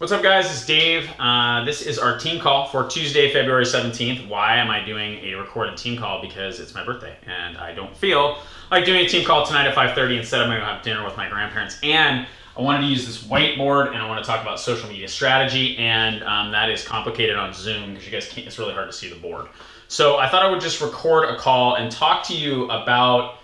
What's up, guys? It's Dave. This is our team call for Tuesday, February 17th. Why am I doing a recorded team call? Because it's my birthday and I don't feel like doing a team call tonight at 5:30. Instead, I'm going to have dinner with my grandparents. And I wanted to use this whiteboard and I want to talk about social media strategy. And that is complicated on Zoom because you guys can't, it's really hard to see the board. So I thought I would just record a call and talk to you about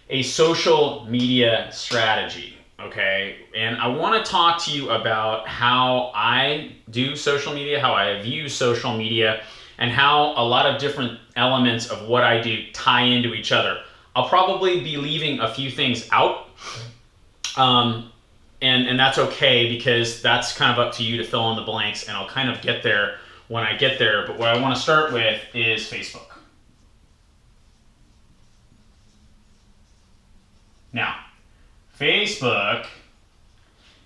a social media strategy. Okay, and I want to talk to you about how I do social media, how I view social media, and how a lot of different elements of what I do tie into each other. I'll probably be leaving a few things out, and that's okay because that's kind of up to you to fill in the blanks, and I'll kind of get there when I get there. But what I want to start with is Facebook. Now, Facebook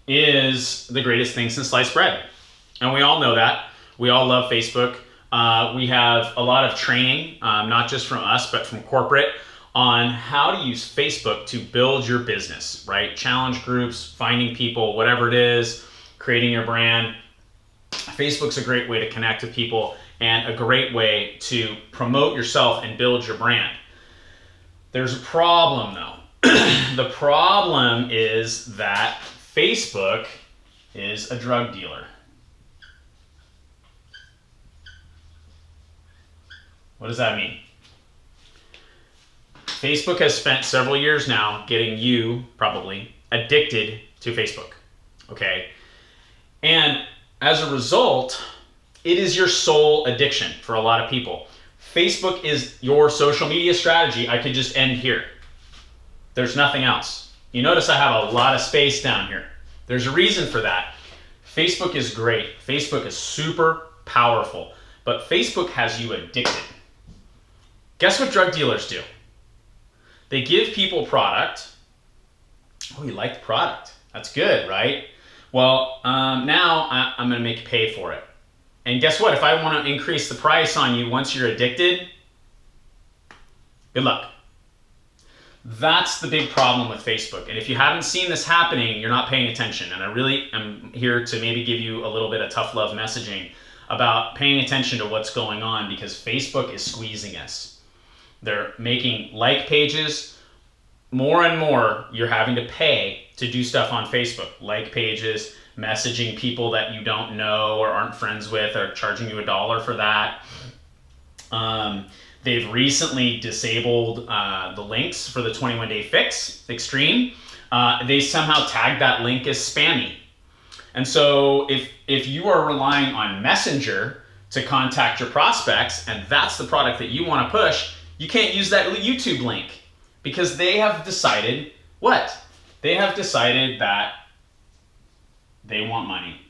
is the greatest thing since sliced bread. And we all know that. We all love Facebook. We have a lot of training, not just from us, but from corporate, on how to use Facebook to build your business, right? Challenge groups, finding people, whatever it is, creating your brand. Facebook's a great way to connect with people and a great way to promote yourself and build your brand. There's a problem, though. The problem is that Facebook is a drug dealer. What does that mean? Facebook has spent several years now getting you, probably, addicted to Facebook, okay? And as a result, it is your sole addiction for a lot of people. Facebook is your social media strategy. I could just end here. There's nothing else. You notice I have a lot of space down here. There's a reason for that. Facebook is great. Facebook is super powerful, but Facebook has you addicted. Guess what drug dealers do? They give people product. Oh, you like the product. That's good, right? Well, now I'm going to make you pay for it. And guess what? If I want to increase the price on you once you're addicted, good luck. That's the big problem with Facebook. And if you haven't seen this happening, you're not paying attention. And I really am here to maybe give you a little bit of tough love messaging about paying attention to what's going on, because Facebook is squeezing us. They're making like pages. More and more, you're having to pay to do stuff on Facebook. Like pages, messaging people that you don't know or aren't friends with, or charging you $1 for that. They've recently disabled the links for the 21-day fix, Extreme. They somehow tagged that link as spammy. And so if you are relying on Messenger to contact your prospects, and that's the product that you want to push, you can't use that YouTube link because they have decided what? They have decided that they want money.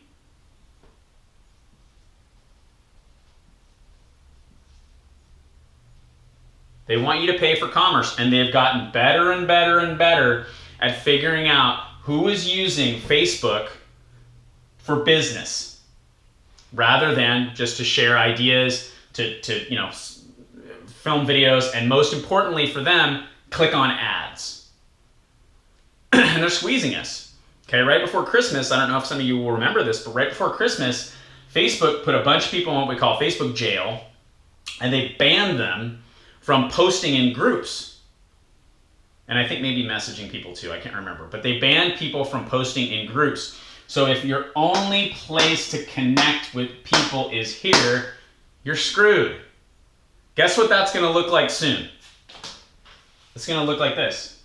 They want you to pay for commerce, and they've gotten better and better and better at figuring out who is using Facebook for business rather than just to share ideas, to film videos, and most importantly for them, click on ads. And they're squeezing us. Okay, right before Christmas, I don't know if some of you will remember this, but right before Christmas, Facebook put a bunch of people in what we call Facebook jail, and they banned them from posting in groups. And I think maybe messaging people too, I can't remember. But they banned people from posting in groups. So if your only place to connect with people is here, you're screwed. Guess what that's going to look like soon? It's going to look like this.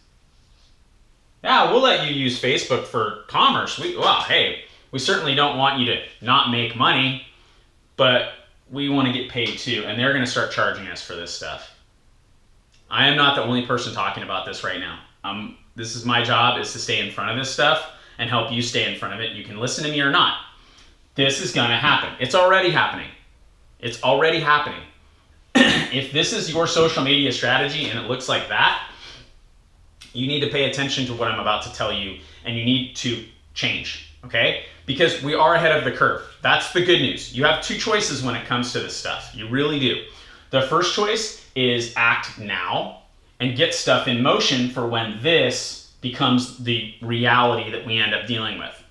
Yeah, we'll let you use Facebook for commerce. We certainly don't want you to not make money, but we want to get paid too. And they're going to start charging us for this stuff. I am not the only person talking about this right now. This is my job, is to stay in front of this stuff and help you stay in front of it. You can listen to me or not. This is going to happen. It's already happening. It's already happening. If this is your social media strategy and it looks like that, you need to pay attention to what I'm about to tell you, and you need to change, okay? Because we are ahead of the curve. That's the good news. You have two choices when it comes to this stuff. You really do. The first choice is act now and get stuff in motion for when this becomes the reality that we end up dealing with.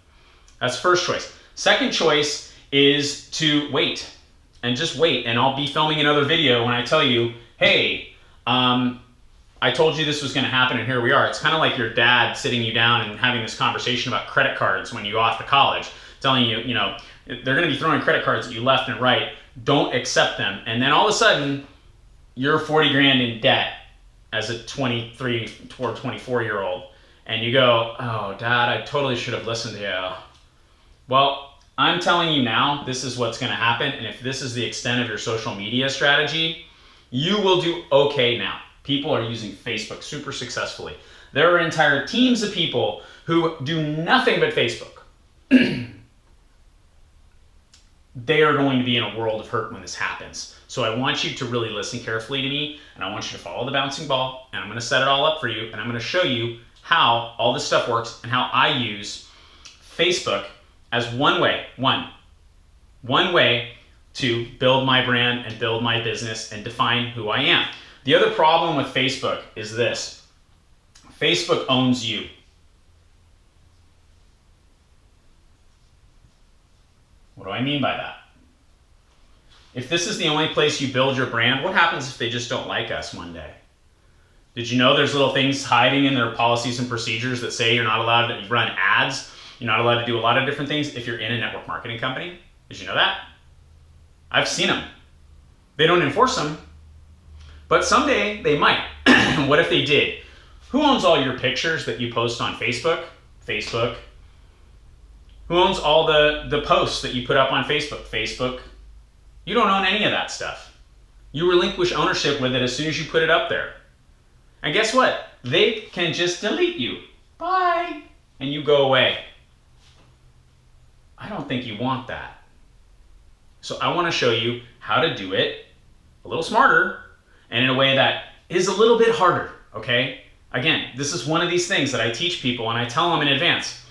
That's first choice. Second choice is to wait, and just wait. And I'll be filming another video when I tell you, hey, I told you this was going to happen, and here we are. It's kind of like your dad sitting you down and having this conversation about credit cards when you go off to college, telling you, you know, they're going to be throwing credit cards at you left and right. Don't accept them. And then all of a sudden, you're 40 grand in debt as a 23 or 24-year-old. And you go, oh, Dad, I totally should have listened to you. Well, I'm telling you now, this is what's going to happen. And if this is the extent of your social media strategy, you will do okay now. People are using Facebook super successfully. There are entire teams of people who do nothing but Facebook. They are going to be in a world of hurt when this happens. So I want you to really listen carefully to me, and I want you to follow the bouncing ball, and I'm going to set it all up for you, and I'm going to show you how all this stuff works and how I use Facebook as one way to build my brand and build my business and define who I am. The other problem with Facebook is this. Facebook owns you. What do I mean by that? If this is the only place you build your brand, what happens if they just don't like us one day? Did you know there's little things hiding in their policies and procedures that say you're not allowed to run ads? You're not allowed to do a lot of different things if you're in a network marketing company? Did you know that? I've seen them. They don't enforce them, but someday they might. What if they did? Who owns all your pictures that you post on Facebook? Facebook. Who owns all the posts that you put up on Facebook? Facebook. You don't own any of that stuff. You relinquish ownership with it as soon as you put it up there. And guess what? They can just delete you. Bye. And you go away. I don't think you want that. So I want to show you how to do it a little smarter and in a way that is a little bit harder, okay? Again, this is one of these things that I teach people and I tell them in advance.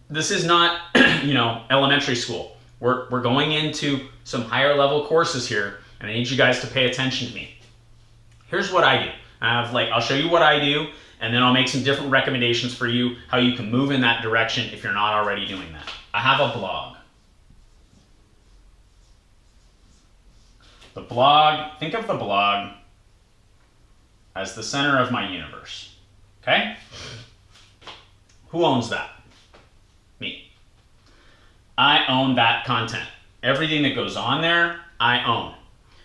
This is not, elementary school. We're going into some higher level courses here, and I need you guys to pay attention to me. Here's what I do. I'll show you what I do, and then I'll make some different recommendations for you, how you can move in that direction if you're not already doing that. I have a blog. The blog, think of the blog as the center of my universe, okay? Who owns that? Me. I own that content. Everything that goes on there, I own.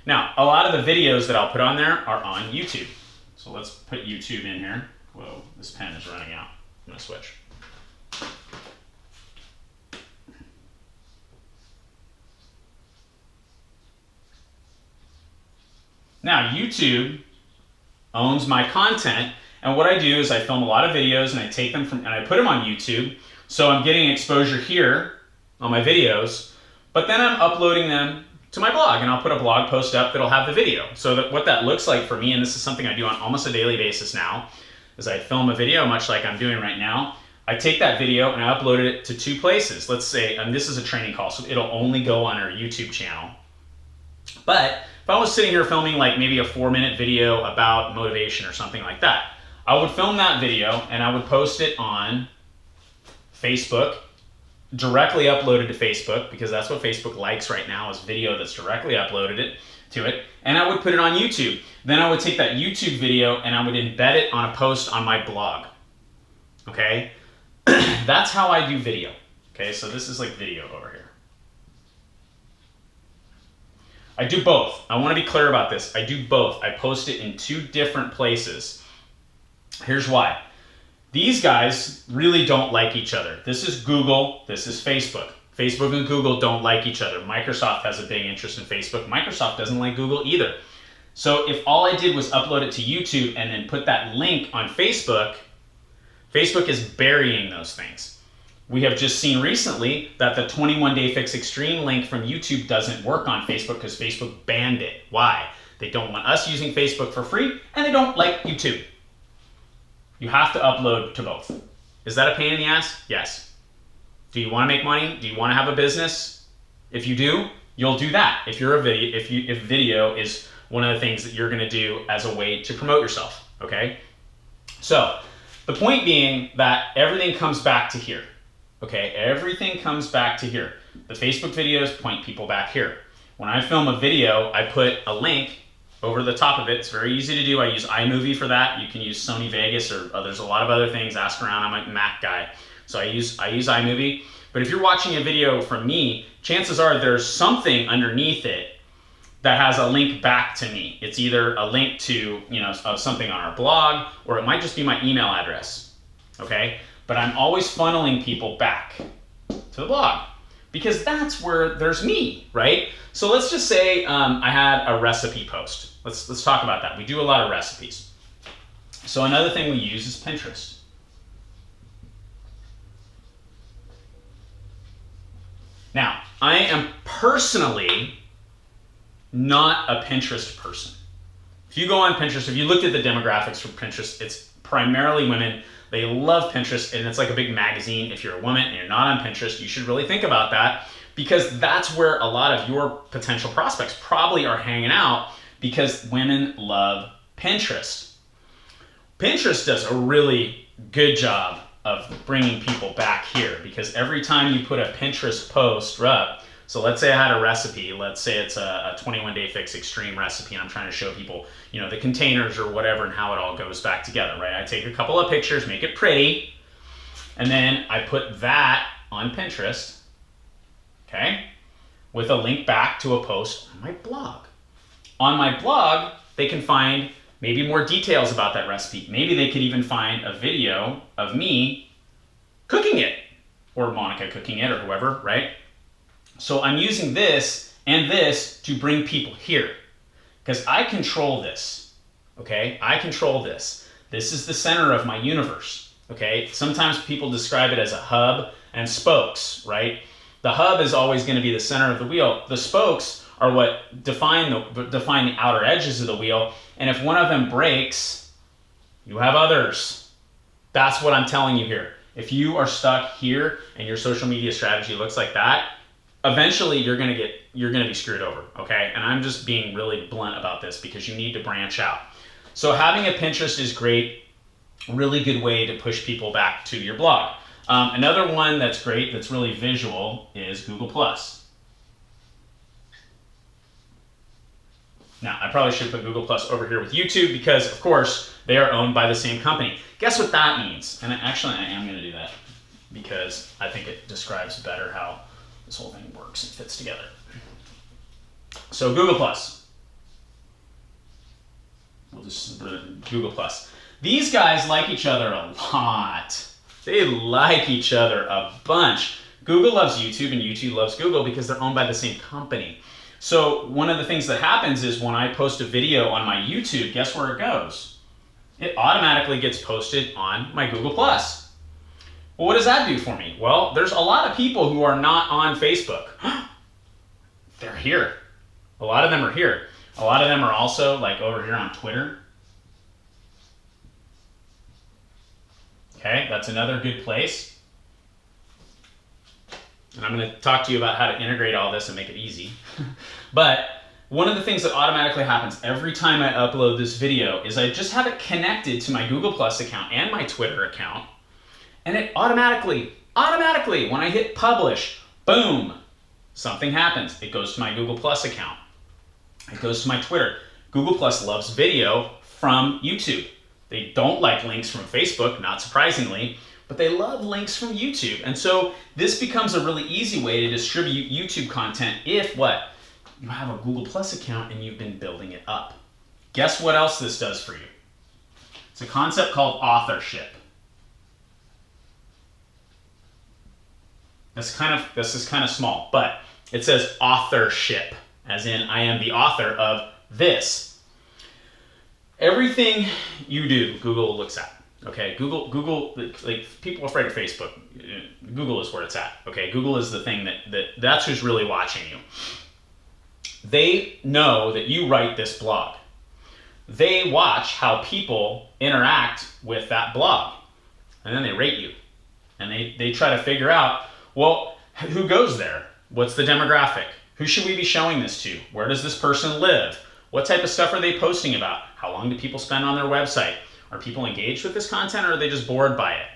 Now, a lot of the videos that I'll put on there are on YouTube. So let's put YouTube in here. Whoa, this pen is running out. I'm gonna switch. Now, YouTube owns my content, and what I do is I film a lot of videos and I take them and I put them on YouTube. So I'm getting exposure here on my videos, but then I'm uploading them to my blog, and I'll put a blog post up that'll have the video. So that what that looks like for me, and this is something I do on almost a daily basis now, is I film a video much like I'm doing right now. I take that video and I upload it to two places. Let's say, and this is a training call, so it'll only go on our YouTube channel. But if I was sitting here filming like maybe a 4-minute video about motivation or something like that, I would film that video and I would post it on Facebook, directly uploaded to Facebook, because that's what Facebook likes right now, is video that's directly uploaded to it, and I would put it on YouTube. Then I would take that YouTube video and I would embed it on a post on my blog, okay? That's how I do video, okay? So this is like video over here. I do both. I want to be clear about this. I do both. I post it in two different places. Here's why. These guys really don't like each other. This is Google, this is Facebook. Facebook and Google don't like each other. Microsoft has a big interest in Facebook. Microsoft doesn't like Google either. So if all I did was upload it to YouTube and then put that link on Facebook, Facebook is burying those things. We have just seen recently that the 21-Day Fix Extreme link from YouTube doesn't work on Facebook because Facebook banned it. Why? They don't want us using Facebook for free, and they don't like YouTube. You have to upload to both. Is that a pain in the ass? Yes. Do you want to make money? Do you want to have a business? If you do, you'll do that. If you're a video, if video is one of the things that you're going to do as a way to promote yourself, okay? So the point being that everything comes back to here, Okay, everything comes back to here. The Facebook videos point people back here. When I film a video, I put a link over the top of it. It's very easy to do. I use iMovie for that. You can use Sony Vegas, or there's a lot of other things. Ask around. I'm a Mac guy, so I use iMovie. But if you're watching a video from me, chances are there's something underneath it that has a link back to me. It's either a link to, of something on our blog, or it might just be my email address. Okay, but I'm always funneling people back to the blog, because that's where there's me, right? So let's just say I had a recipe post. Let's talk about that. We do a lot of recipes. So another thing we use is Pinterest. Now, I am personally not a Pinterest person. If you go on Pinterest, if you looked at the demographics for Pinterest, it's primarily women. They love Pinterest, and it's like a big magazine. If you're a woman and you're not on Pinterest, you should really think about that, because that's where a lot of your potential prospects probably are hanging out, because women love Pinterest. Pinterest does a really good job of bringing people back here, because every time you put a Pinterest post up, so let's say I had a recipe, let's say it's a 21-day fix extreme recipe, and I'm trying to show people, the containers or whatever and how it all goes back together, right? I take a couple of pictures, make it pretty, and then I put that on Pinterest, okay, with a link back to a post on my blog. On my blog, they can find maybe more details about that recipe. Maybe they could even find a video of me cooking it, or Monica cooking it, or whoever, right? So I'm using this and this to bring people here, because I control this, okay? I control this. This is the center of my universe, okay? Sometimes people describe it as a hub and spokes, right? The hub is always going to be the center of the wheel. The spokes are what define the outer edges of the wheel, and if one of them breaks, you have others. That's what I'm telling you here. If you are stuck here and your social media strategy looks like that, eventually you're gonna be screwed over, okay? And I'm just being really blunt about this, because you need to branch out. So having a Pinterest is great, really good way to push people back to your blog. Another one that's great, that's really visual, is Google+. Now, I probably should put Google+ over here with YouTube, because of course they are owned by the same company. Guess what that means? And actually I am gonna do that, because I think it describes better how this whole thing works and fits together. So Google+. We'll just Google+. These guys like each other a lot. They like each other a bunch. Google loves YouTube and YouTube loves Google, because they're owned by the same company. So one of the things that happens is when I post a video on my YouTube, guess where it goes? It automatically gets posted on my Google+. Well, what does that do for me? Well, there's a lot of people who are not on Facebook. They're here. A lot of them are here. A lot of them are also like over here on Twitter. Okay, that's another good place. And I'm going to talk to you about how to integrate all this and make it easy. But one of the things that automatically happens every time I upload this video is I just have it connected to my Google+ account and my Twitter account. And it automatically, when I hit publish, boom, something happens. It goes to my Google+ account. It goes to my Twitter. Google+ loves video from YouTube. They don't like links from Facebook, not surprisingly, but they love links from YouTube. And so this becomes a really easy way to distribute YouTube content if what? You have a Google+ account and you've been building it up. Guess what else this does for you? It's a concept called authorship. This is kind of small, but it says authorship, as in I am the author of this. Everything you do, Google looks at. Okay, Google, like people are afraid of Facebook. Google is where it's at. Okay, Google is the thing that's who's really watching you. They know that you write this blog. They watch how people interact with that blog, and then they rate you, and they try to figure out, well, who goes there? What's the demographic? Who should we be showing this to? Where does this person live? What type of stuff are they posting about? How long do people spend on their website? Are people engaged with this content, or are they just bored by it?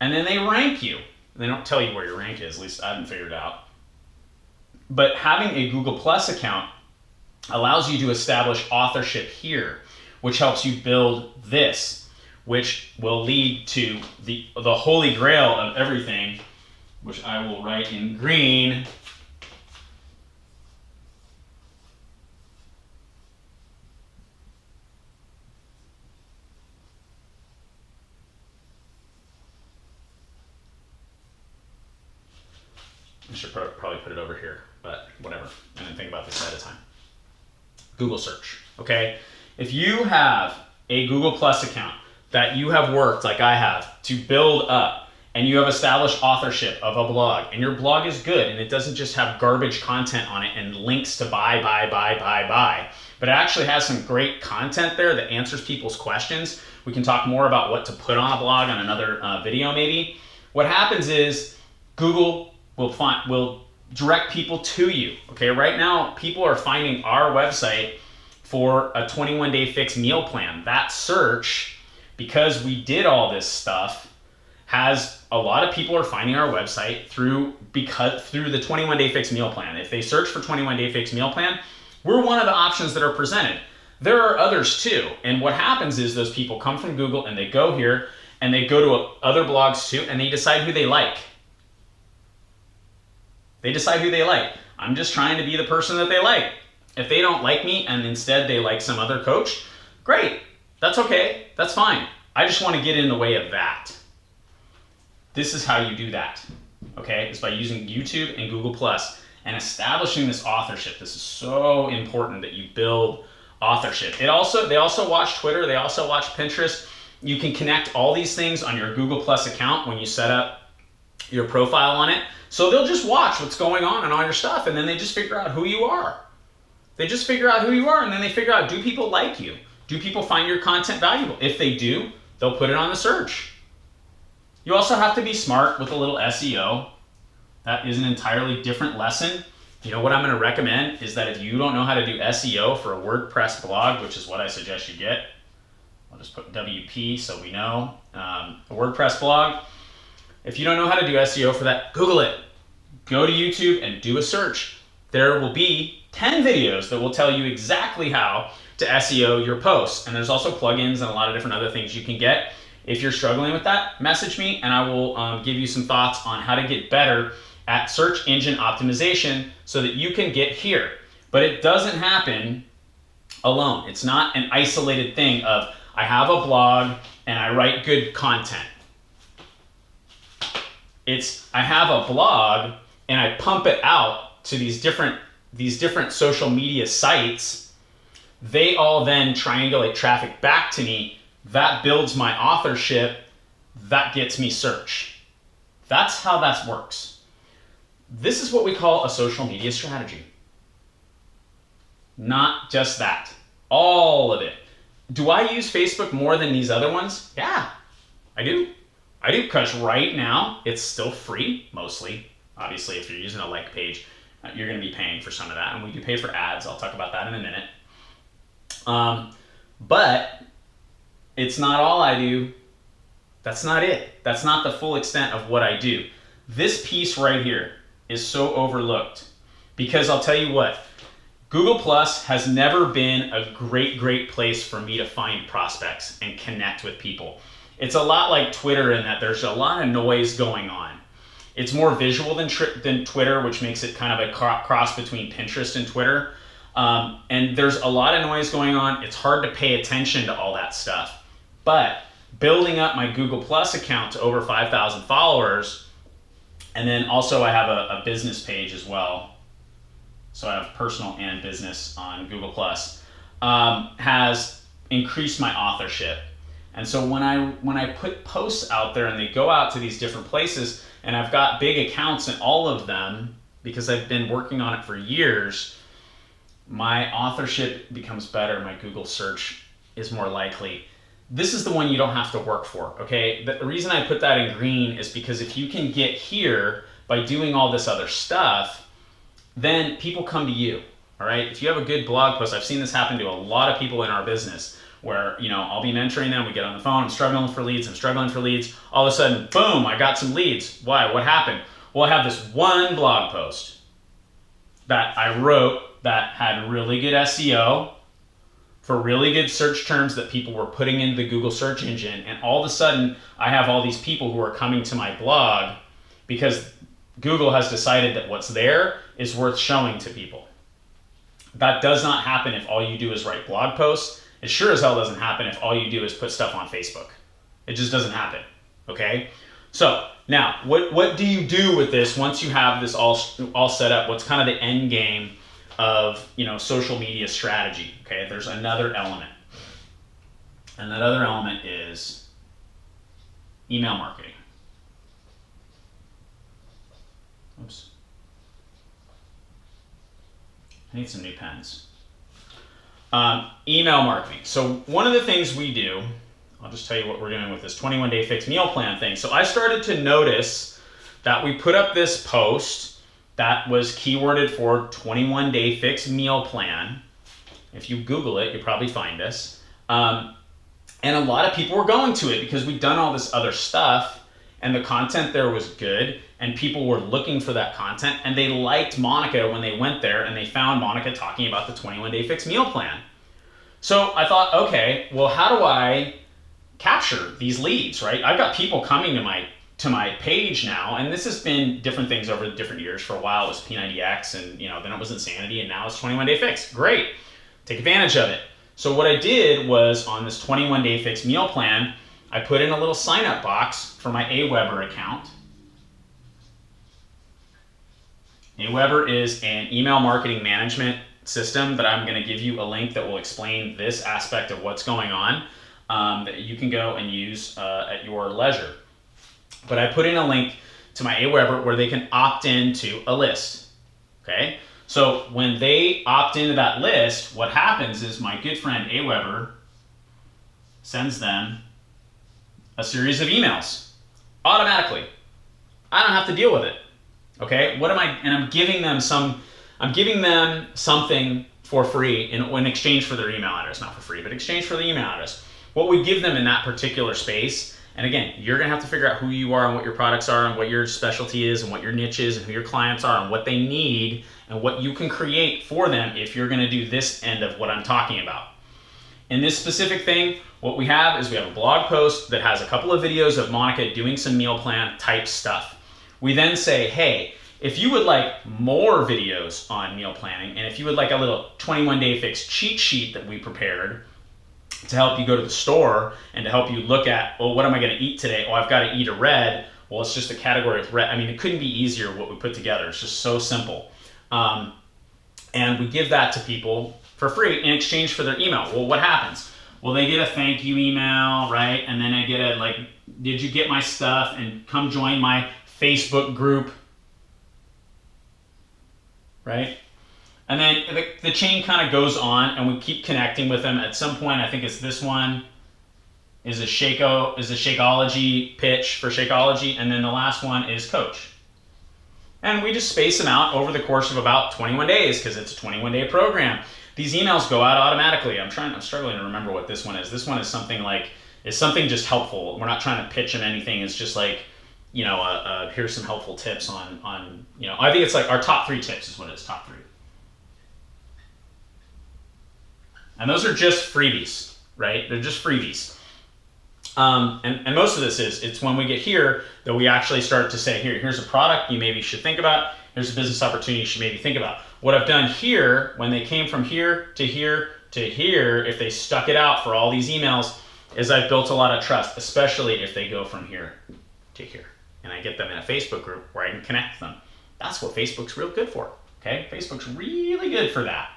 And then they rank you. They don't tell you where your rank is, at least I haven't figured it out. But having a Google Plus account allows you to establish authorship here, which helps you build this, which will lead to the holy grail of everything, which I will write in green. I should probably put it over here, but whatever. I didn't think about this ahead of time. Google search, okay? If you have a Google Plus account that you have worked, like I have, to build up, and you have established authorship of a blog, and your blog is good, and it doesn't just have garbage content on it and links to buy, but it actually has some great content there that answers people's questions. We can talk more about what to put on a blog on another video maybe. What happens is Google will direct people to you. Okay, right now people are finding our website for a 21-day fixed meal plan. That search, because we did all this stuff, has a lot of people are finding our website through the 21-day fixed meal plan. If they search for 21-day fixed meal plan, we're one of the options that are presented. There are others too, and what happens is those people come from Google and they go here and they go to other blogs too, and they decide who they like. They decide who they like. I'm just trying to be the person that they like. If they don't like me and instead they like some other coach, great. That's okay. That's fine. I just want to get in the way of that. This is how you do that. Okay? It's by using YouTube and Google Plus and establishing this authorship. This is so important that you build authorship. They also watch Twitter. They also watch Pinterest. You can connect all these things on your Google Plus account when you set up your profile on it. So they'll just watch what's going on and all your stuff, and then they just figure out who you are. They just figure out who you are, and then they figure out, do people like you? Do people find your content valuable? If they do, they'll put it on the search. You also have to be smart with a little SEO. That is an entirely different lesson. You know what I'm going to recommend is that if you don't know how to do SEO for a WordPress blog, which is what I suggest you get, I'll just put WP so we know, a WordPress blog. If you don't know how to do SEO for that, Google it. Go to YouTube and do a search. There will be 10 videos that will tell you exactly how to SEO your posts. And there's also plugins and a lot of different other things you can get. If you're struggling with that, message me and I will give you some thoughts on how to get better at search engine optimization so that you can get here. But it doesn't happen alone. It's not an isolated thing of I have a blog and I write good content. It's I have a blog and I pump it out to these different social media sites. They all then triangulate traffic back to me. That builds my authorship. That gets me search. That's how that works. This is what we call a social media strategy. Not just that. All of it. Do I use Facebook more than these other ones? Yeah, I do. I do, because right now it's still free, mostly. Obviously, if you're using a like page, you're going to be paying for some of that, and we do pay for ads. I'll talk about that in a minute. But it's not all I do. That's not it. That's not the full extent of what I do. This piece right here is so overlooked because I'll tell you what, Google Plus has never been a great place for me to find prospects and connect with people. It's a lot like Twitter in that there's a lot of noise going on. It's more visual than Twitter, which makes it kind of a cross between Pinterest and Twitter. And there's a lot of noise going on. It's hard to pay attention to all that stuff. But building up my Google Plus account to over 5,000 followers, and then also I have a business page as well. So I have personal and business on Google Plus, has increased my authorship. And so when I put posts out there and they go out to these different places, and I've got big accounts in all of them because I've been working on it for years, my authorship becomes better. My Google search is more likely. This is the one you don't have to work for, okay? The reason I put that in green is because if you can get here by doing all this other stuff, then people come to you, all right? If you have a good blog post, I've seen this happen to a lot of people in our business, where, I'll be mentoring them. We get on the phone. I'm struggling for leads. All of a sudden, boom, I got some leads. Why? What happened? Well, I have this one blog post that I wrote that had really good SEO for really good search terms that people were putting into the Google search engine. And all of a sudden, I have all these people who are coming to my blog because Google has decided that what's there is worth showing to people. That does not happen if all you do is write blog posts. It sure as hell doesn't happen if all you do is put stuff on Facebook. It just doesn't happen, okay? So now, what do you do with this once you have this all set up? What's kind of the end game of social media strategy? Okay, there's another element, and that other element is email marketing. Oops. I need some new pens. Email marketing. So one of the things we do, I'll just tell you what we're doing with this 21-day fixed meal plan thing. So I started to notice that we put up this post that was keyworded for 21-day fixed meal plan. If you Google it, you'll probably find us. And a lot of people were going to it because we'd done all this other stuff and the content there was good and people were looking for that content and they liked Monica when they went there and they found Monica talking about the 21-day fixed meal plan. So I thought, okay, well, how do I capture these leads, right? I've got people coming to my page now, and this has been different things over the different years. For a while it was P90X, and then it was Insanity, and now it's 21-day fix. Great, take advantage of it. So what I did was on this 21-day fix meal plan, I put in a little sign-up box for my Aweber account. Aweber is an email marketing management system that I'm going to give you a link that will explain this aspect of what's going on that you can go and use at your leisure. But I put in a link to my Aweber where they can opt into a list. Okay? So when they opt into that list, what happens is my good friend Aweber sends them a series of emails automatically. I don't have to deal with it. Okay? And I'm giving them something for free in exchange for their email address. Not for free, but exchange for the email address. What we give them in that particular space, and again, you're gonna have to figure out who you are and what your products are and what your specialty is and what your niche is and who your clients are and what they need and what you can create for them if you're gonna do this end of what I'm talking about. In this specific thing, what we have is we have a blog post that has a couple of videos of Monica doing some meal plan type stuff. We then say, hey, if you would like more videos on meal planning, and if you would like a little 21-day fix cheat sheet that we prepared to help you go to the store and to help you look at, well, what am I going to eat today? Oh, I've got to eat a red. Well, it's just a category with red. I mean, it couldn't be easier what we put together. It's just so simple. And we give that to people for free in exchange for their email. Well, what happens? Well, they get a thank you email, right? And then I get a, like, did you get my stuff? And come join my Facebook group, right? And then the chain kind of goes on and we keep connecting with them. At some point, I think it's this one, is a Shakeology pitch for Shakeology. And then the last one is coach. And we just space them out over the course of about 21 days because it's a 21-day program. These emails go out automatically. I'm struggling to remember what this one is. This one is something like, it's something just helpful. We're not trying to pitch them anything. It's just like, here's some helpful tips on, I think it's like our top 3 tips is what it is, top 3. And those are just freebies, right? They're just freebies. And most of this it's when we get here that we actually start to say, here's a product you maybe should think about. Here's a business opportunity you should maybe think about. What I've done here, when they came from here to here to here, if they stuck it out for all these emails, is I've built a lot of trust, especially if they go from here to here. And I get them in a Facebook group where I can connect them. That's what Facebook's real good for, okay? Facebook's really good for that.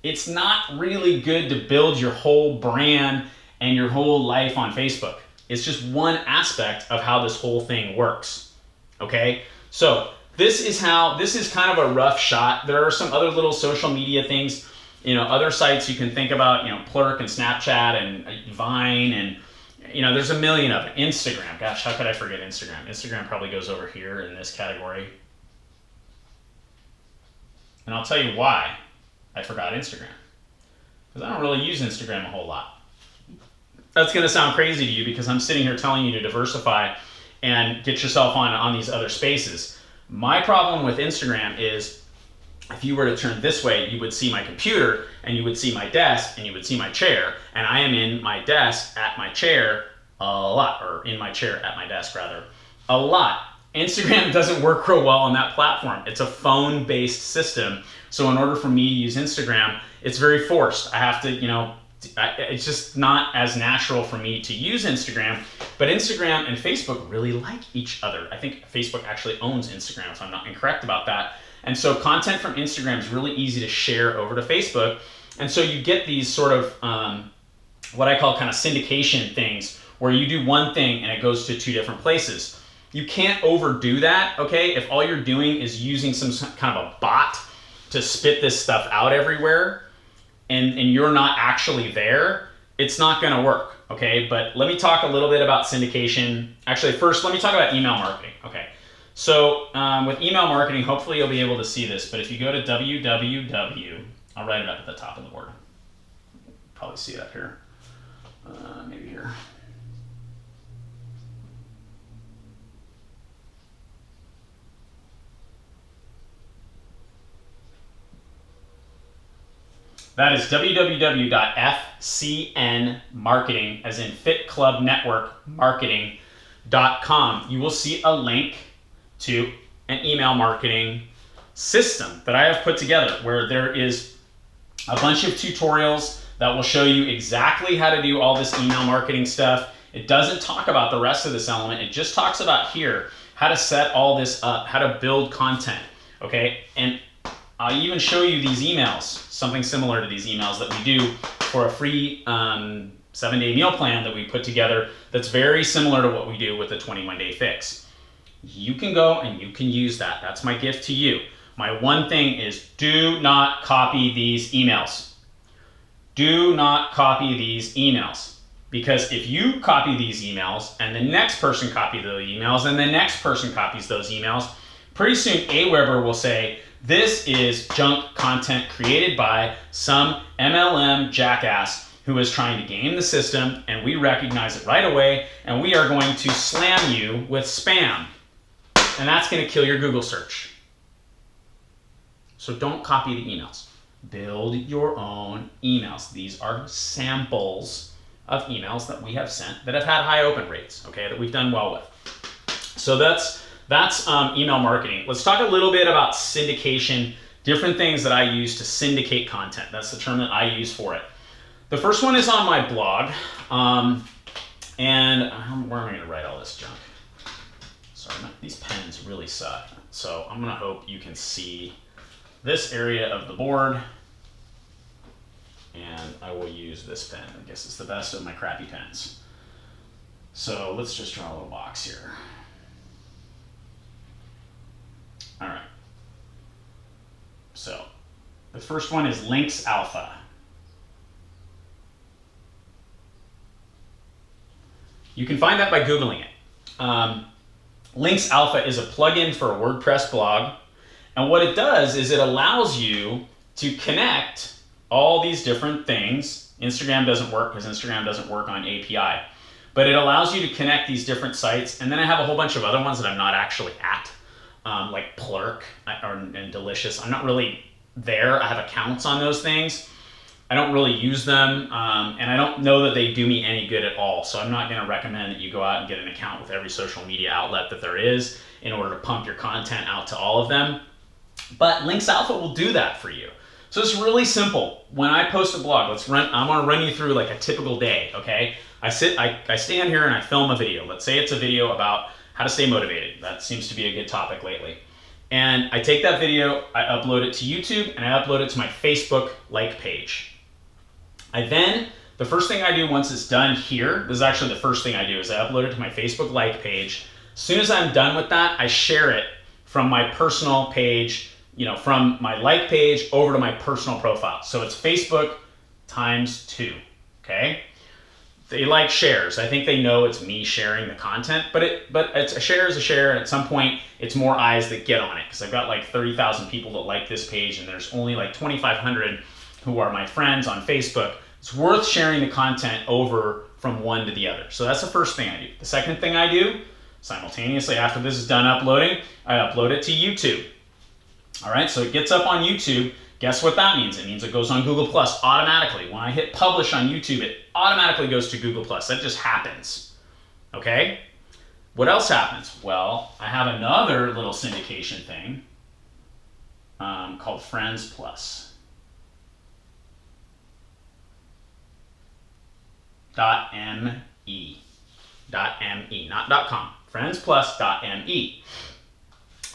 It's not really good to build your whole brand and your whole life on Facebook. It's just one aspect of how this whole thing works, okay? So this is kind of a rough shot. There are some other little social media things, other sites you can think about, Plurk and Snapchat and Vine and, there's a million of them. Instagram, gosh, how could I forget Instagram? Instagram probably goes over here in this category. And I'll tell you why I forgot Instagram. Because I don't really use Instagram a whole lot. that's going to sound crazy to you because I'm sitting here telling you to diversify and get yourself on these other spaces. My problem with Instagram is if you were to turn this way, you would see my computer and you would see my desk and you would see my chair. And I am in my desk at my chair a lot, or in my chair at my desk rather, a lot. Instagram doesn't work real well on that platform. It's a phone-based system. So in order for me to use Instagram, it's very forced. I have to, it's just not as natural for me to use Instagram. But Instagram and Facebook really like each other. I think Facebook actually owns Instagram, if I'm not incorrect about that. And so content from Instagram is really easy to share over to Facebook. And so you get these sort of what I call kind of syndication things, where you do one thing and it goes to 2 different places. You can't overdo that, okay? If all you're doing is using some kind of a bot to spit this stuff out everywhere and you're not actually there, it's not gonna work, okay? But let me talk a little bit about syndication. Actually, first, let me talk about email marketing, okay? So with email marketing, hopefully you'll be able to see this, but if you go to www, I'll write it up at the top of the board. Probably see it up here, maybe here. That is www.fcnmarketing, as in Fit Club Network Marketing.com. You will see a link to an email marketing system that I have put together, where there is a bunch of tutorials that will show you exactly how to do all this email marketing stuff. It doesn't talk about the rest of this element. It just talks about here how to set all this up, how to build content, okay? And I'll even show you these emails, something similar to these emails that we do for a free 7-day meal plan that we put together that's very similar to what we do with the 21-day fix. You can go and you can use that. That's my gift to you. My one thing is, do not copy these emails. Do not copy these emails. Because if you copy these emails and the next person copies those emails and the next person copies those emails, pretty soon Aweber will say, this is junk content created by some MLM jackass who is trying to game the system, and we recognize it right away, and we are going to slam you with spam. And that's going to kill your Google search. So don't copy the emails. Build your own emails. These are samples of emails that we have sent that have had high open rates, okay, that we've done well with. So that's email marketing. Let's talk a little bit about syndication, different things that I use to syndicate content. That's the term that I use for it. The first one is on my blog, and where am I going to write all this junk? Sorry, these pens really suck. So I'm going to hope you can see this area of the board, and I will use this pen. I guess it's the best of my crappy pens. So let's just draw a little box here. All right. So the first one is Links Alpha. You can find that by Googling it. Links Alpha is a plugin for a WordPress blog. And what it does is it allows you to connect all these different things. Instagram doesn't work because Instagram doesn't work on API. But it allows you to connect these different sites. And then I have a whole bunch of other ones that I'm not actually at, like Plurk and Delicious. I'm not really there. I have accounts on those things. I don't really use them, and I don't know that they do me any good at all. So I'm not going to recommend that you go out and get an account with every social media outlet that there is in order to pump your content out to all of them. But Links Alpha will do that for you. So it's really simple. When I post a blog, I'm going to run you through like a typical day, okay? I stand here and I film a video. Let's say it's a video about how to stay motivated. That seems to be a good topic lately. And I take that video, I upload it to YouTube, and I upload it to my Facebook like page. The first thing I do once it's done here, this is actually the first thing I do, is I upload it to my Facebook like page. As soon as I'm done with that, I share it from my personal page, from my like page over to my personal profile. So it's Facebook times 2, okay? They like shares. I think they know it's me sharing the content, but it's a share is a share, and at some point it's more eyes that get on it, because I've got like 30,000 people that like this page, and there's only like 2,500 who are my friends on Facebook. It's worth sharing the content over from one to the other. So that's the first thing I do. The second thing I do, simultaneously after this is done uploading, I upload it to YouTube. All right, so it gets up on YouTube. Guess what that means? It means it goes on Google Plus automatically. When I hit publish on YouTube, it automatically goes to Google Plus. That just happens, okay? What else happens? Well, I have another little syndication thing called Friends Plus. .me, not .com. FriendsPlus.me.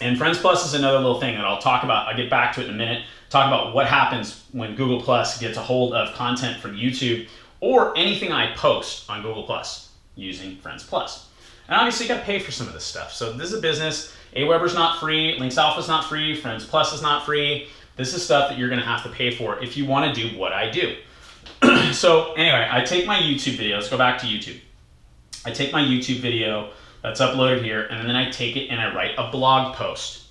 And Friends Plus is another little thing that I'll talk about. I'll get back to it in a minute. Talk about what happens when Google Plus gets a hold of content from YouTube or anything I post on Google Plus using Friends Plus. And obviously you got to pay for some of this stuff. So this is a business. Aweber's not free. Links Alpha is not free. Friends Plus is not free. This is stuff that you're going to have to pay for if you want to do what I do. So anyway, I take my YouTube video. Let's go back to YouTube. I take my YouTube video that's uploaded here, and then I take it and I write a blog post.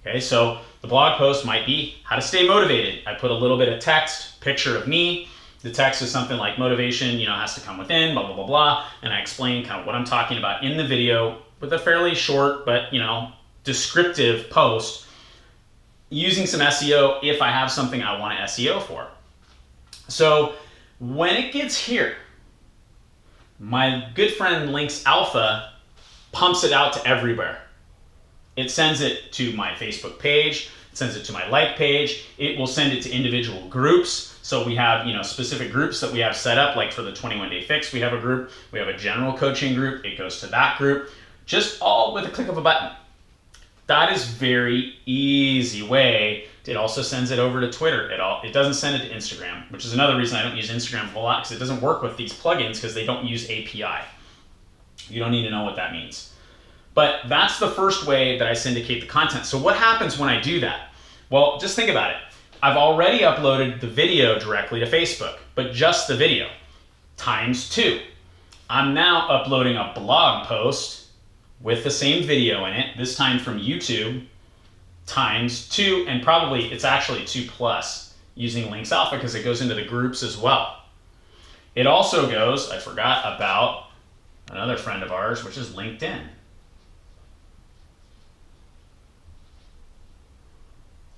Okay, so the blog post might be how to stay motivated. I put a little bit of text, picture of me. The text is something like motivation, has to come within, blah, blah, blah, blah. And I explain kind of what I'm talking about in the video with a fairly short, but, descriptive post using some SEO if I have something I want to SEO for. So when it gets here, my good friend Links Alpha pumps it out to everywhere. It sends it to my Facebook page, it sends it to my like page, it will send it to individual groups. So we have, specific groups that we have set up, like for the 21-day fix, we have a group, we have a general coaching group, it goes to that group, just all with a click of a button. That is very easy way. It also sends it over to Twitter. It doesn't send it to Instagram, which is another reason I don't use Instagram a whole lot, because it doesn't work with these plugins because they don't use API. You don't need to know what that means. But that's the first way that I syndicate the content. So what happens when I do that? Well, just think about it. I've already uploaded the video directly to Facebook, but just the video, times 2. I'm now uploading a blog post with the same video in it, this time from YouTube, times 2, and probably it's actually 2 plus using Links Alpha because it goes into the groups as well. It also goes, I forgot about another friend of ours, which is LinkedIn.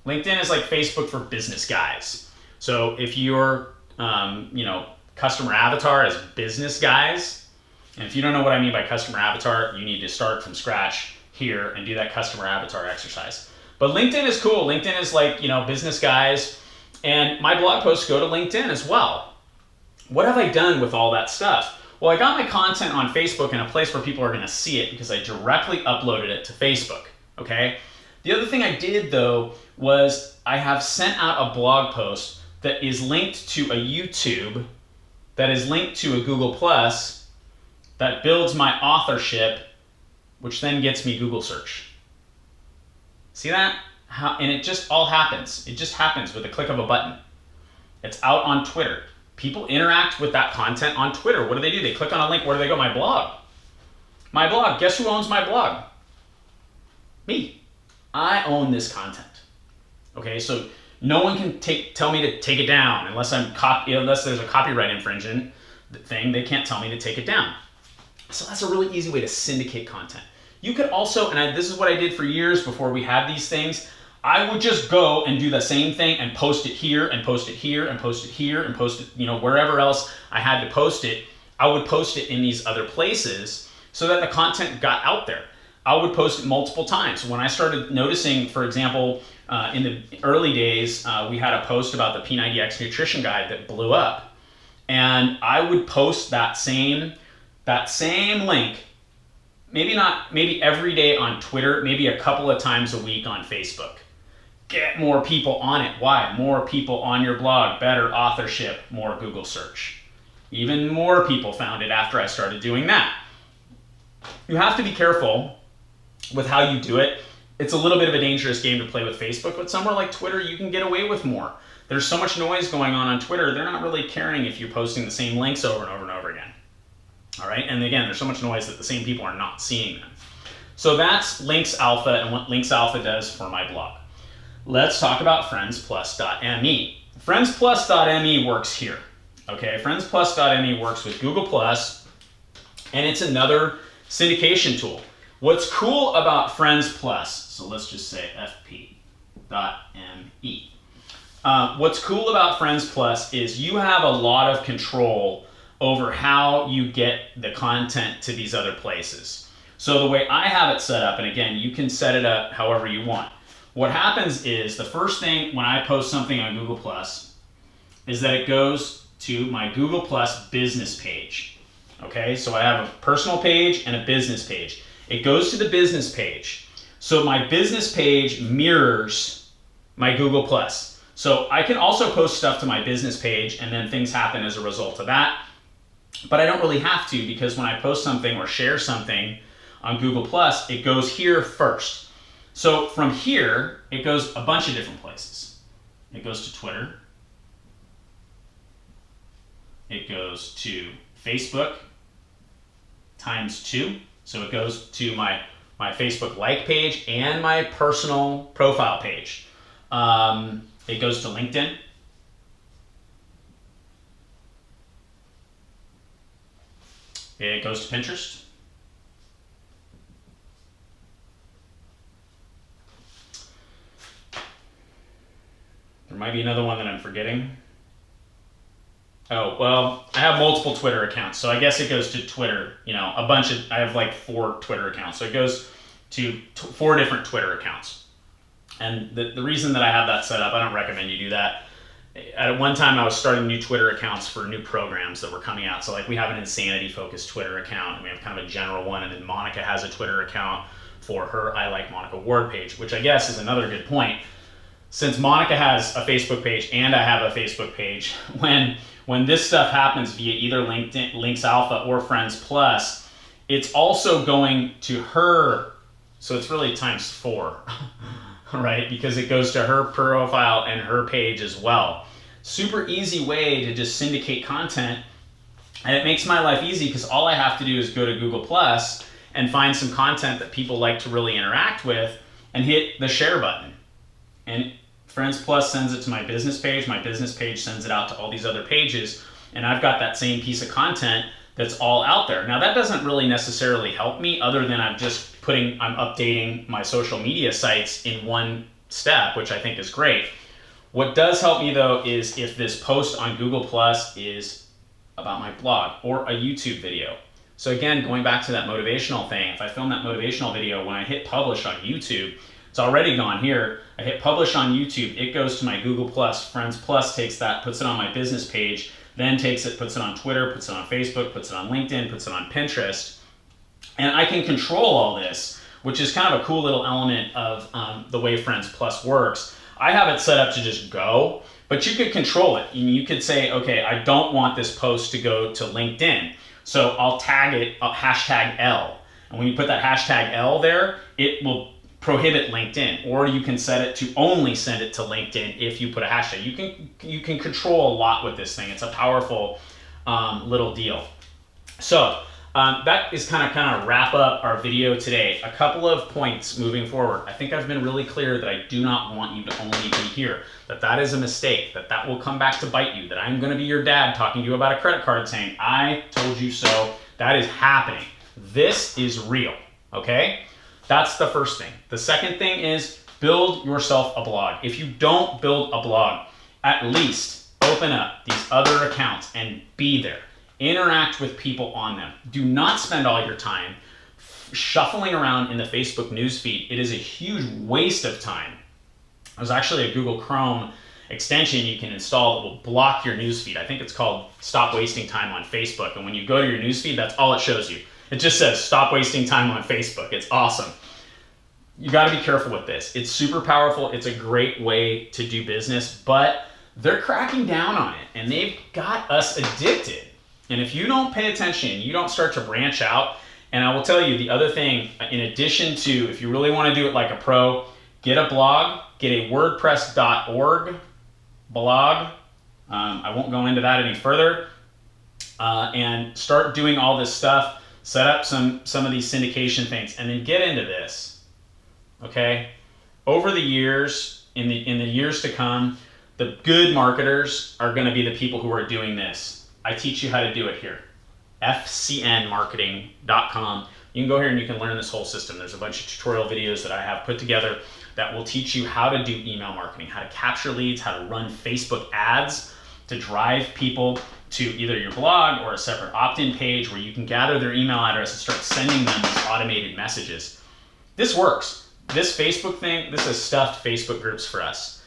LinkedIn is like Facebook for business guys. So if your customer avatar is business guys, and if you don't know what I mean by customer avatar, you need to start from scratch here and do that customer avatar exercise. But LinkedIn is cool. LinkedIn is like, business guys, and my blog posts go to LinkedIn as well. What have I done with all that stuff? Well, I got my content on Facebook in a place where people are going to see it because I directly uploaded it to Facebook, okay? The other thing I did, though, was I have sent out a blog post that is linked to a YouTube, that is linked to a Google+, that builds my authorship, which then gets me Google search. See that? And it just all happens. It just happens with a click of a button. It's out on Twitter. People interact with that content on Twitter. What do? They click on a link. Where do they go? My blog. My blog. Guess who owns my blog? Me. I own this content. Okay, so no one can tell me to take it down unless there's a copyright infringement thing. They can't tell me to take it down. So that's a really easy way to syndicate content. You could also, and this is what I did for years before we had these things, I would just go and do the same thing and post it here and post it here and post it here and post it, wherever else I had to post it. I would post it in these other places so that the content got out there. I would post it multiple times. When I started noticing, for example, in the early days, we had a post about the P90X nutrition guide that blew up. And I would post that same link, maybe every day on Twitter, maybe a couple of times a week on Facebook. Get more people on it. Why? More people on your blog, better authorship, more Google search. Even more people found it after I started doing that. You have to be careful with how you do it. It's a little bit of a dangerous game to play with Facebook, but somewhere like Twitter, you can get away with more. There's so much noise going on Twitter, they're not really caring if you're posting the same links over and over and over again. All right, and again, there's so much noise that the same people are not seeing them. So that's Links Alpha and what Links Alpha does for my blog. Let's talk about friendsplus.me. Friendsplus.me works here. Okay, friendsplus.me works with Google+, And it's another syndication tool. What's cool about Friends Plus, so let's just say fp.me. What's cool about Friends Plus is you have a lot of control over how you get the content to these other places. So the way I have it set up, and again, you can set it up however you want. What happens is the first thing when I post something on Google Plus is that it goes to my Google Plus business page. Okay, so I have a personal page and a business page. It goes to the business page. So my business page mirrors my Google Plus. So I can also post stuff to my business page and then things happen as a result of that. But I don't really have to, because when I post something or share something on Google Plus, it goes here first. So from here, it goes a bunch of different places. It goes to Twitter. It goes to Facebook ×2. So it goes to my Facebook like page and my personal profile page. It goes to LinkedIn. It goes to Pinterest. There might be another one that I'm forgetting. Oh, well, I have multiple Twitter accounts, so I guess it goes to Twitter. You know, I have like 4 Twitter accounts, so it goes to 4 different Twitter accounts. And the reason that I have that set up, I don't recommend you do that. At one time, I was starting new Twitter accounts for new programs that were coming out. So like we have an insanity-focused Twitter account, and we have kind of a general one, and then Monica has a Twitter account for her I Like Monica Ward page, which I guess is another good point. Since Monica has a Facebook page and I have a Facebook page, when this stuff happens via either LinkedIn, Links Alpha, or Friends Plus, it's also going to her, so it's really ×4, right? Because it goes to her profile and her page as well. Super easy way to just syndicate content, and it makes my life easy because all I have to do is go to Google Plus and find some content that people like to really interact with and hit the share button. And Friends Plus sends it to my business page sends it out to all these other pages, and I've got that same piece of content that's all out there. Now that doesn't really necessarily help me, other than I'm updating my social media sites in one step, which I think is great. What does help me though is if this post on Google Plus is about my blog or a YouTube video. So again, going back to that motivational thing, if I film that motivational video, when I hit publish on YouTube, it's already gone here. I hit publish on YouTube, it goes to my Google Plus. Friends Plus takes that, puts it on my business page, then takes it, puts it on Twitter, puts it on Facebook, puts it on LinkedIn, puts it on Pinterest. And I can control all this, which is kind of a cool little element of the way Friends Plus works. I have it set up to just go, but you could control it. You could say, okay, I don't want this post to go to LinkedIn. So I'll tag it #L. And when you put that #L there, it will prohibit LinkedIn, or you can set it to only send it to LinkedIn if you put a hashtag. You can control a lot with this thing. It's a powerful little deal. So that is kind of wrap up our video today. A couple of points moving forward. I think I've been really clear that I do not want you to only be here, that is a mistake, that will come back to bite you, that I'm going to be your dad talking to you about a credit card saying, I told you so. That is happening. This is real, okay? That's the first thing. The second thing is build yourself a blog. If you don't build a blog, at least open up these other accounts and be there. Interact with people on them. Do not spend all your time shuffling around in the Facebook newsfeed. It is a huge waste of time. There's actually a Google Chrome extension you can install that will block your newsfeed. I think it's called Stop Wasting Time on Facebook. And when you go to your newsfeed, that's all it shows you. It just says, stop wasting time on Facebook. It's awesome. You got to be careful with this. It's super powerful. It's a great way to do business, but they're cracking down on it, and they've got us addicted. And if you don't pay attention, you don't start to branch out. And I will tell you the other thing, in addition to, if you really want to do it like a pro, get a blog, get a WordPress.org blog. I won't go into that any further. And start doing all this stuff. Set up some of these syndication things, and then get into this, okay? Over the years, in the years to come, the good marketers are going to be the people who are doing this. I teach you how to do it here. fcnmarketing.com. You can go here and you can learn this whole system. There's a bunch of tutorial videos that I have put together that will teach you how to do email marketing, how to capture leads, how to run Facebook ads to drive people to either your blog or a separate opt-in page where you can gather their email address and start sending them these automated messages. This works. This Facebook thing, this has stuffed Facebook groups for us.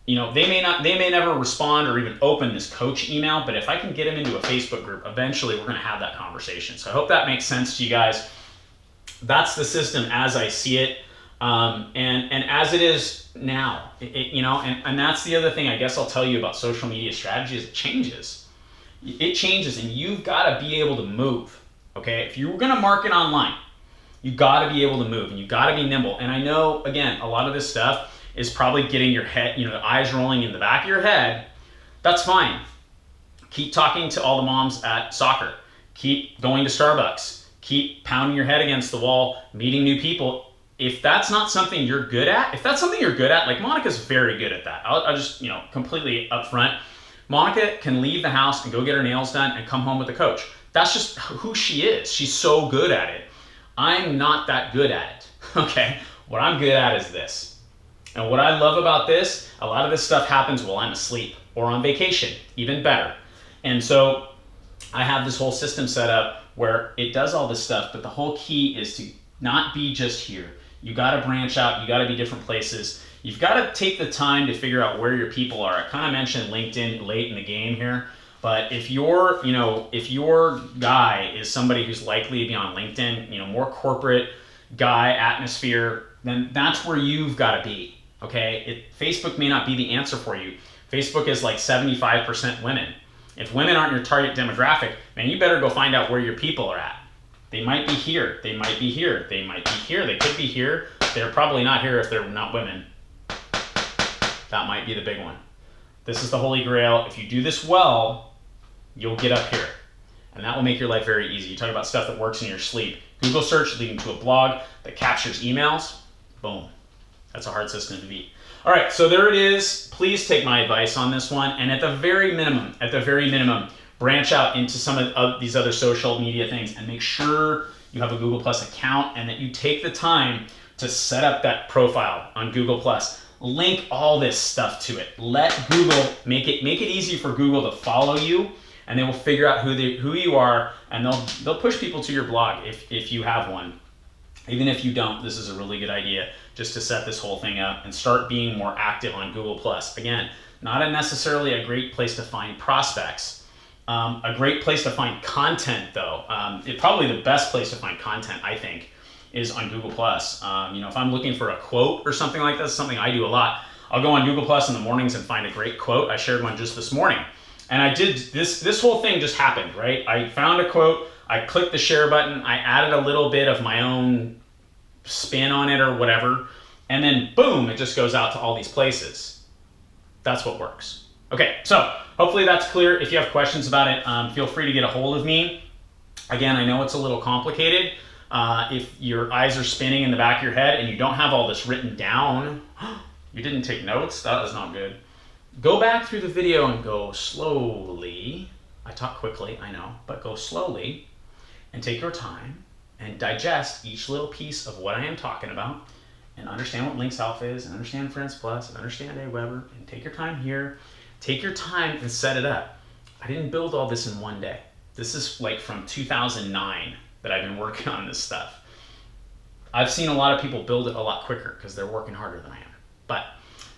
You know, they may never respond or even open this coach email, but if I can get them into a Facebook group, eventually we're going to have that conversation. So I hope that makes sense to you guys. That's the system as I see it, and as it is now. You know, and that's the other thing I guess I'll tell you about social media strategy is it changes. It changes, and you've got to be able to move. Okay, if you're going to market online, you got to be able to move, and you got to be nimble. And I know, again, a lot of this stuff is probably getting your head, you know, the eyes rolling in the back of your head. That's fine. Keep talking to all the moms at soccer. Keep going to Starbucks. Keep pounding your head against the wall, meeting new people. If that's not something you're good at, like Monica's very good at that. I'll just, you know, completely upfront. Monica can leave the house and go get her nails done and come home with a coach. That's just who she is. She's so good at it. I'm not that good at it, okay? What I'm good at is this. And what I love about this, a lot of this stuff happens while I'm asleep or on vacation, even better. And so I have this whole system set up where it does all this stuff, but the whole key is to not be just here. You gotta branch out, you gotta be different places. You've gotta take the time to figure out where your people are. I kind of mentioned LinkedIn late in the game here, but if your guy is somebody who's likely to be on LinkedIn, you know, more corporate guy atmosphere, then that's where you've gotta be. Okay, Facebook may not be the answer for you. Facebook is like 75% women. If women aren't your target demographic, man, you better go find out where your people are at. They might be here, they might be here, they might be here, they could be here. They're probably not here if they're not women. That might be the big one. This is the holy grail. If you do this well, you'll get up here. And that will make your life very easy. You talk about stuff that works in your sleep. Google search leading to a blog that captures emails. Boom. That's a hard system to beat. All right, so there it is. Please take my advice on this one. And at the very minimum, branch out into some of these other social media things and make sure you have a Google Plus account and that you take the time to set up that profile on Google Plus. Link all this stuff to it. Let Google make it easy for Google to follow you, and they will figure out who you are, and they'll push people to your blog if you have one. Even if you don't, this is a really good idea just to set this whole thing up and start being more active on Google+. Again, not necessarily a great place to find prospects. A great place to find content, though. Probably the best place to find content, I think, is on Google+. You know, if I'm looking for a quote or something like this, something I do a lot, I'll go on Google+ in the mornings and find a great quote. I shared one just this morning. And I did this whole thing just happened, right? I found a quote, I clicked the share button, I added a little bit of my own spin on it or whatever, and then boom, it just goes out to all these places. That's what works. Okay, so hopefully that's clear. If you have questions about it, feel free to get a hold of me. Again, I know it's a little complicated. If your eyes are spinning in the back of your head and you don't have all this written down, you didn't take notes, that was not good. Go back through the video and go slowly. I talk quickly, I know, but go slowly and take your time and digest each little piece of what I am talking about and understand what Links Alpha is and understand Friends Plus and understand Aweber and take your time here. Take your time and set it up. I didn't build all this in one day. This is like from 2009 that I've been working on this stuff. I've seen a lot of people build it a lot quicker because they're working harder than I am. But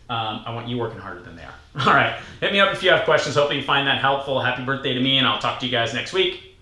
I want you working harder than they are. All right, hit me up if you have questions. Hopefully you find that helpful. Happy birthday to me, and I'll talk to you guys next week.